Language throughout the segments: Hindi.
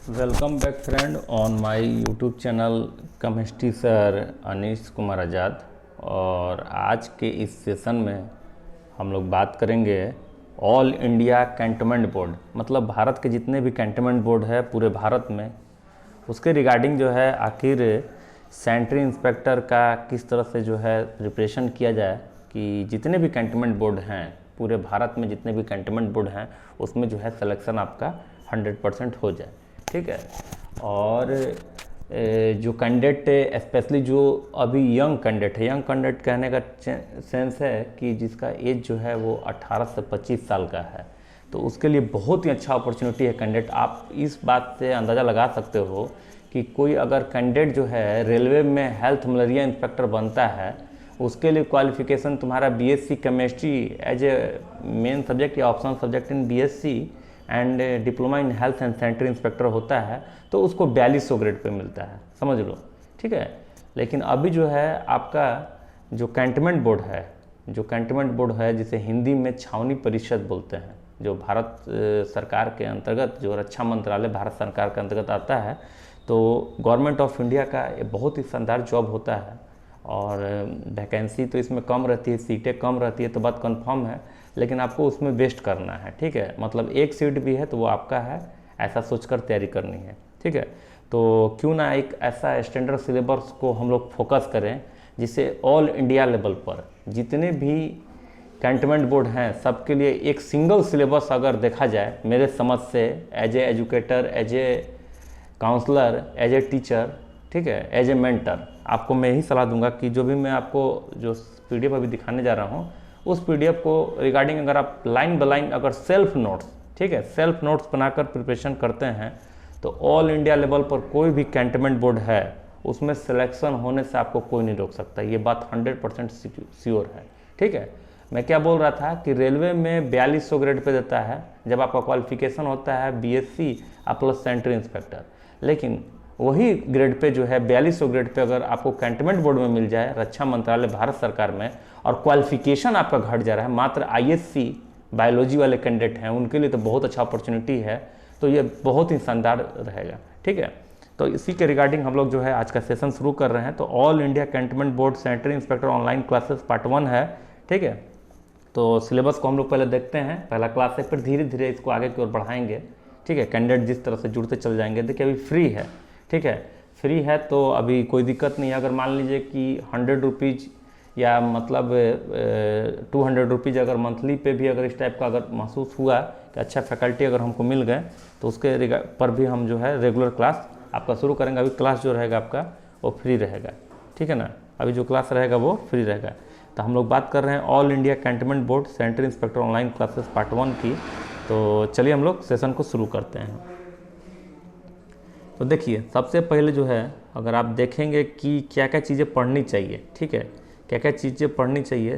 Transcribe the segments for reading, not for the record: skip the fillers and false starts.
Welcome back friend on my YouTube channel chemistry sir Anish Kumar Azad. और आज के इस सेशन में हम लोग बात करेंगे ऑल इंडिया कैंटोनमेंट बोर्ड, मतलब भारत के जितने भी कैंटोनमेंट बोर्ड है पूरे भारत में, उसके रिगार्डिंग जो है आखिर सैनिटरी इंस्पेक्टर का किस तरह से जो है प्रिपरेशन किया जाए कि जितने भी कैंटोनमेंट बोर्ड हैं पूरे भारत में, जितने भी कैंटोनमेंट बोर्ड हैं उसमें जो है सिलेक्शन आपका 100% हो जाए। ठीक है। और जो कैंडिडेट स्पेशली जो अभी यंग कैंडिडेट है, यंग कैंडिडेट कहने का सेंस है कि जिसका एज जो है वो 18 से 25 साल का है, तो उसके लिए बहुत ही अच्छा अपॉर्चुनिटी है कैंडिडेट। आप इस बात से अंदाज़ा लगा सकते हो कि कोई अगर कैंडिडेट जो है रेलवे में हेल्थ मलेरिया इंस्पेक्टर बनता है, उसके लिए क्वालिफिकेशन तुम्हारा BSc chemistry as a main subject या optional subject in BSc and diploma in health and sanitary inspector होता है, तो उसको 4200 ग्रेड पे मिलता है, समझ लो। ठीक है। लेकिन अभी जो है आपका जो कैंटोनमेंट बोर्ड है, जो कैंटोनमेंट बोर्ड है जिसे हिंदी में छावनी परिषद बोलते हैं, जो भारत सरकार के अंतर्गत, जो रक्षा मंत्रालय भारत सरकार के अंतर्गत आता है, तो गवर्नमेंट ऑफ इंडिया का ये बहुत ही शानदार जॉब होता है। और वैकेंसी तो इसमें कम रहती है, सीटें कम रहती है, तो बात कंफर्म है, लेकिन आपको उसमें वेस्ट करना है। ठीक है। मतलब एक सीट भी है तो वो आपका है, ऐसा सोचकर तैयारी करनी है। ठीक है। तो क्यों ना एक ऐसा स्टैंडर्ड सिलेबस को हम लोग फोकस करें जिससे ऑल इंडिया लेवल पर जितने भी कैंटोनमेंट बोर्ड हैं सबके लिए एक सिंगल सिलेबस अगर देखा जाए, मेरे समझ से as a educator, as a counsellor, as a teacher, ठीक है, एज ए मेंटर, आपको मैं यही सलाह दूंगा कि जो भी मैं आपको जो पीडीएफ अभी दिखाने जा रहा हूँ, उस पीडीएफ को रिगार्डिंग अगर आप लाइन बाय लाइन अगर सेल्फ नोट्स, ठीक है, सेल्फ नोट्स बनाकर प्रिपरेशन करते हैं, तो ऑल इंडिया लेवल पर कोई भी कैंटोनमेंट बोर्ड है उसमें सिलेक्शन होने से आपको कोई नहीं रोक सकता। ये बात 100% श्योर है। ठीक है। मैं क्या बोल रहा था कि रेलवे में 4200 ग्रेड पे देता है जब आपका क्वालिफिकेशन होता है बीएससी प्लस सैनिटरी इंस्पेक्टर, लेकिन वही ग्रेड पे जो है 4200 ग्रेड पे अगर आपको कैंटोनमेंट बोर्ड में मिल जाए रक्षा मंत्रालय भारत सरकार में, और क्वालिफिकेशन आपका घट जा रहा है, मात्र आईएससी बायोलॉजी वाले कैंडिडेट हैं उनके लिए तो बहुत अच्छा अपॉर्चुनिटी है, तो ये बहुत ही शानदार रहेगा। ठीक है। तो इसी के रिगार्डिंग हम लोग जो है आज का सेशन शुरू कर रहे हैं। तो all India cantonment board sanitary inspector online classes part 1 है। ठीक है। तो सिलेबस को हम लोग पहले देखते हैं, पहला क्लास है, फिर धीरे धीरे इसको आगे की ओर बढ़ाएंगे। ठीक है। कैंडिडेट जिस तरह से जुड़ते चल जाएंगे। देखिए अभी फ्री है, ठीक है, फ्री है तो अभी कोई दिक्कत नहीं है। अगर मान लीजिए कि 100 रुपीज़ या मतलब 200 रुपीज़ अगर मंथली पे भी अगर इस टाइप का अगर महसूस हुआ कि अच्छा फैकल्टी अगर हमको मिल गए, तो उसके पर भी हम जो है रेगुलर क्लास आपका शुरू करेंगे। अभी क्लास जो रहेगा आपका वो फ्री रहेगा। ठीक है ना, अभी जो क्लास रहेगा वो फ्री रहेगा। तो हम लोग बात कर रहे हैं all India cantonment board sanitary inspector online classes part 1 की। तो चलिए हम लोग सेशन को शुरू करते हैं। तो देखिए सबसे पहले जो है अगर आप देखेंगे कि क्या क्या चीज़ें पढ़नी चाहिए, ठीक है, क्या क्या चीज़ें पढ़नी चाहिए,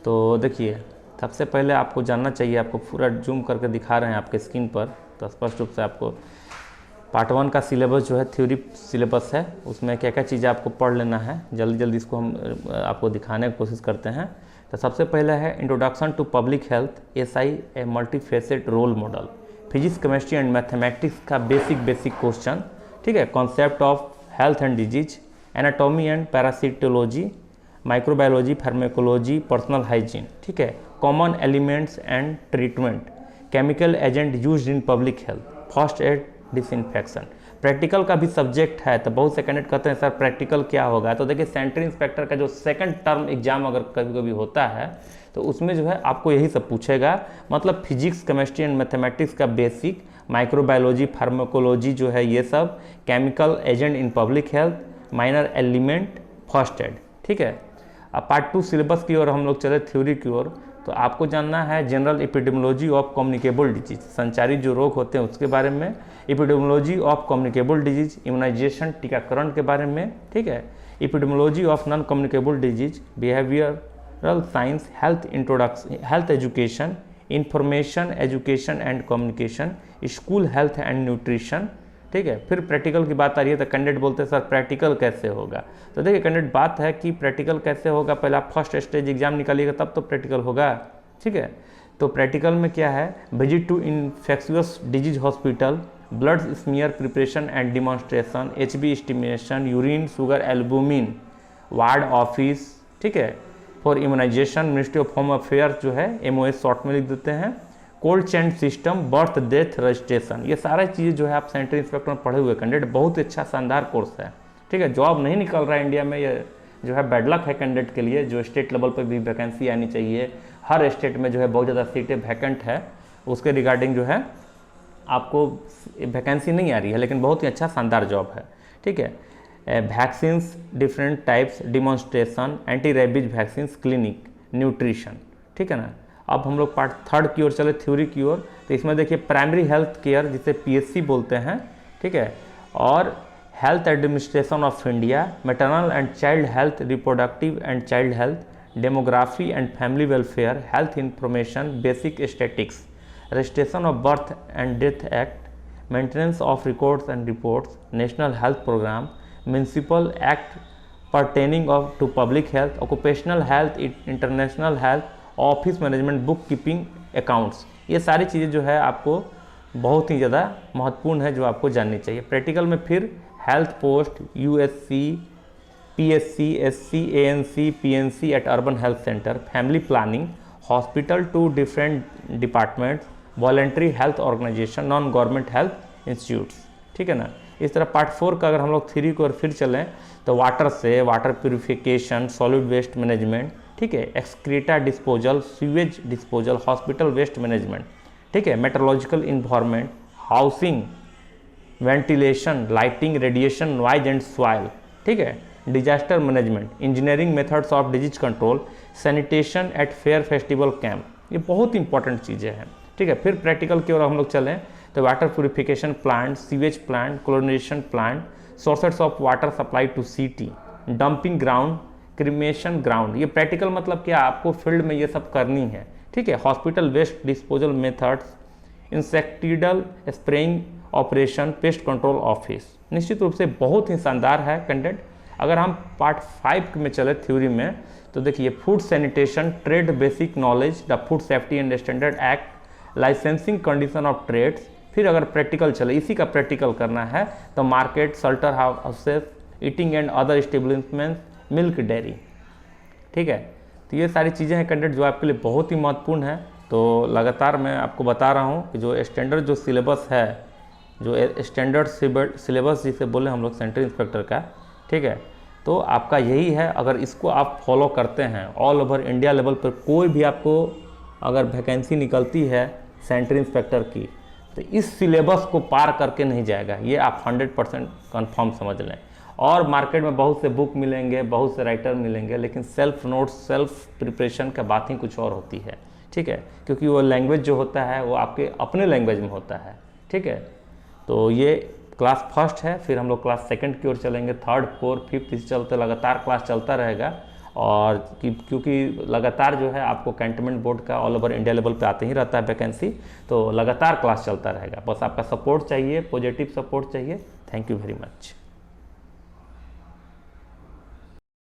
तो देखिए सबसे पहले आपको जानना चाहिए, आपको पूरा जूम करके दिखा रहे हैं आपके स्क्रीन पर, तो स्पष्ट रूप से आपको पार्ट 1 का सिलेबस जो है थ्योरी सिलेबस है, उसमें क्या क्या चीज़ें आपको पढ़ लेना है। जल्दी जल्दी इसको हम आपको दिखाने की कोशिश करते हैं। तो सबसे पहले है introduction to public health, SI a multifaceted role model, physics chemistry and mathematics का बेसिक क्वेश्चन, ठीक है, concept of health and disease, anatomy and parasitology, microbiology, pharmacology, personal hygiene, ठीक है, common elements and treatment, chemical agent used in public health, first aid, disinfection. Practical का भी सब्जेक्ट है, तो बहुत से कैंडिडेट कहते हैं सर प्रैक्टिकल क्या होगा। तो देखिए सैनिटरी इंस्पेक्टर का जो सेकंड टर्म एग्जाम अगर कभी कभी होता है तो उसमें जो है आपको यही सब पूछेगा, मतलब फिजिक्स केमिस्ट्री एंड मैथमेटिक्स का बेसिक, माइक्रोबायोलॉजी, फार्माकोलॉजी जो है ये सब, chemical agent in public health, minor element, first aid. ठीक है। अब पार्ट 2 सिलेबस की ओर हम लोग चले, थ्योरी की ओर, तो आपको जानना है general epidemiology of communicable disease, संचारी जो रोग होते हैं उसके बारे में, epidemiology of communicable disease, immunisation, टीकाकरण के बारे में, ठीक है, epidemiology of non communicable disease, behavioural science, health introduction, health education, information education and communication, school health and nutrition, ठीक है। फिर प्रैक्टिकल की बात आ रही है तो कैंडिडेट बोलते हैं सर प्रैक्टिकल कैसे होगा। तो देखिए कैंडिडेट बात है कि प्रैक्टिकल कैसे होगा, पहले आप फर्स्ट स्टेज एग्जाम निकालिएगा तब तो प्रैक्टिकल होगा। ठीक है। तो प्रैक्टिकल में क्या है, visit to infectious disease hospital, blood smear preparation and demonstration, HB estimation, urine sugar albumin, ward office, ठीक है, for immunisation, ministry of home affairs जो है MOH शॉर्ट में लिख देते हैं, cold chain system, birth death registration, ये सारा चीज़ जो है आप सेंट्रल इंस्पेक्टर में पढ़े हुए कैंडिडेट, बहुत अच्छा शानदार कोर्स है, ठीक है। जॉब नहीं निकल रहा है इंडिया में, ये जो है बैड लक है कैंडिडेट के लिए, जो स्टेट लेवल पर भी वैकेंसी आनी चाहिए, हर स्टेट में जो है बहुत ज़्यादा सीटें वैकेंट है, उसके रिगार्डिंग जो है आपको वैकेंसी नहीं आ रही है, लेकिन बहुत ही अच्छा शानदार जॉब है, ठीक है। Vaccines different types, demonstration, anti rabies vaccines, clinic, nutrition, ठीक है ना। अब हम लोग पार्ट 3 की ओर चले, थ्योरी की ओर। तो इसमें देखिए प्राइमरी हेल्थ केयर जिसे PHC बोलते हैं, ठीक है, और health administration of India, maternal and child health, reproductive and child health, demography and family welfare, health information, basic statics, registration of birth and death act, maintenance of records and reports, national health programme, municipal act pertaining of to public health, occupational health, international health, office management, book keeping, accounts, ये सारी चीज़ें जो है आपको बहुत ही ज़्यादा महत्वपूर्ण है, जो आपको जाननी चाहिए। प्रैक्टिकल में फिर health post, USC, PSC, SC, ANC, PNC at urban health centre, family planning, hospital to different departments, voluntary health organisation, non government health institutes, ठीक है ना। इस तरह पार्ट 4 का अगर हम लोग थ्योरी को और फिर चलें तो वाटर से water purification, solid waste management, ठीक है, excreta disposal, sewage disposal, hospital waste management, ठीक है, metrological environment, housing, ventilation, lighting, radiation, noise and soil, ठीक है, disaster management, engineering methods of disease control, sanitation at fair festival camp, ये बहुत इंपॉर्टेंट चीज़ें हैं, ठीक है। फिर प्रैक्टिकल की ओर हम लोग चलें तो water purification plant, sewage plant, chlorination plant, sources of water supply to city, dumping ground, cremation ground, ये प्रैक्टिकल मतलब क्या, आपको फील्ड में ये सब करनी है, ठीक है। Hospital waste disposal methods, insecticidal spraying operation, pest control office, निश्चित रूप से बहुत ही शानदार है कंटेंट। अगर हम पार्ट 5 में चले थ्योरी में तो देखिए food sanitation, trade basic knowledge, the food safety and standard act, licensing condition of trades. फिर अगर प्रैक्टिकल चले, इसी का प्रैक्टिकल करना है तो market, shelter houses, eating and other establishments, milk dairy, ठीक है। तो ये सारी चीज़ें हैं कंटेंट जो आपके लिए बहुत ही महत्वपूर्ण है। तो लगातार मैं आपको बता रहा हूँ कि जो स्टैंडर्ड जो सिलेबस है, जो स्टैंडर्ड सिलेबस जिसे बोले हम लोग सेंट्रल इंस्पेक्टर का, ठीक है, तो आपका यही है। अगर इसको आप फॉलो करते हैं ऑल ओवर इंडिया लेवल पर कोई भी आपको अगर वैकेंसी निकलती है सेंट्रल इंस्पेक्टर की, तो इस सिलेबस को पार करके नहीं जाएगा, ये आप 100% कन्फर्म समझ लें। और मार्केट में बहुत से बुक मिलेंगे, बहुत से राइटर मिलेंगे, लेकिन सेल्फ नोट्स, सेल्फ प्रिपरेशन का बात ही कुछ और होती है, ठीक है, क्योंकि वो लैंग्वेज जो होता है वो आपके अपने लैंग्वेज में होता है, ठीक है। तो ये क्लास फर्स्ट है, फिर हम लोग क्लास सेकंड की ओर चलेंगे, 3rd, 4th, 5th इस चलते लगातार क्लास चलता रहेगा। और क्योंकि लगातार जो है आपको कैंटनमेंट बोर्ड का ऑल ओवर इंडिया लेवल पे आते ही रहता है वैकेंसी, तो लगातार क्लास चलता रहेगा। बस आपका सपोर्ट चाहिए, पॉजिटिव सपोर्ट चाहिए। Thank you very much.